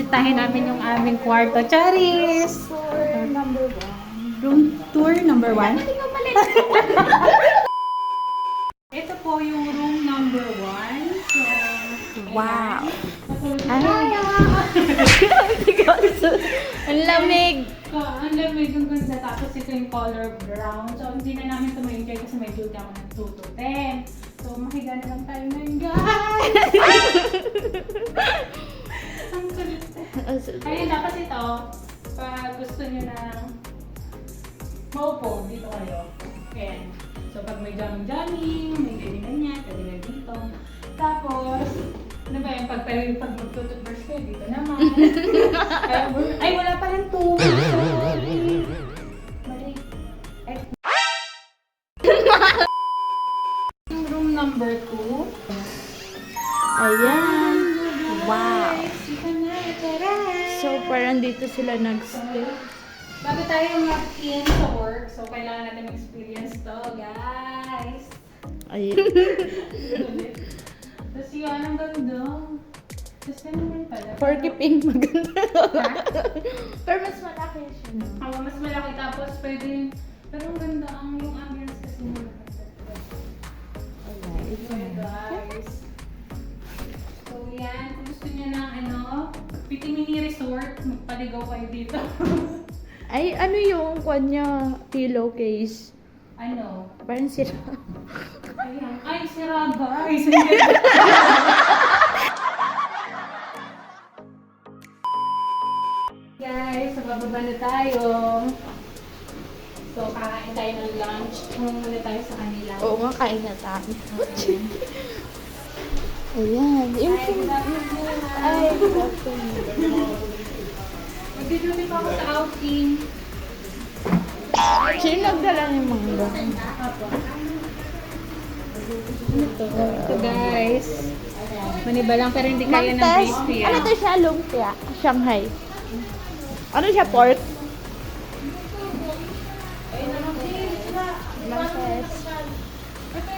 Bisitahin namin yung aming kwarto. Charis! Room tour number 1. Ito po yung room number 1. So, Wow. Ay! Ang lamig. Ang lamig yung ganda. Tapos ito yung color brown. So, hindi na namin ito ma-enjoy kasi may duty ako ng 2 to 10. So, makiga na lang tayo ngayon, guys! Ang kulit. Ayun, tapos ito, pag gusto nyo na maupo, dito kayo. Ayan. So, pag may jamming-jamming, may ganyan-ganyan, pwede na dito. Tapos, ano ba yun? Pag mag-toothbrush kayo, dito naman. Ay, wala pa lang tubig. Sorry. Mali. Ay. Yung room number 2. Ayan. Wow. Dito na, tara. So, parang dito sila nag-stay. Bago tayo mag-in sa work, so kailangan natin experience to, guys. Ayun. Tapos yun, ang ganda. Tapos naman pala. For keeping maganda. Pero mas malaki siya. No? Mas malaki tapos pwede, pero ang ganda ang yung ambience kasi mo. Alright. Guys. So yan, kung gusto niyo ng PT Mini Resort, magpaligaw kayo dito. Ay, ano yung kanya pillowcase? Ano? Parang sira. Ayan. Ay, sira guys. Guys, so bababa na tayo. So, kakain tayo ng lunch. Muna tayo sa kanila. Oo nga, kain na tayo. Ayan. Yung Ay, good afternoon. Ay, good afternoon. Magdi-duty pa ako sa outing. Sino nagdala ng mangga? Ito guys. Maniba lang pero hindi kaya ng Mangtes. crispy. Ano to siya? Lumpia. Shanghai. Ano siya? Pork? Mangtes. Ito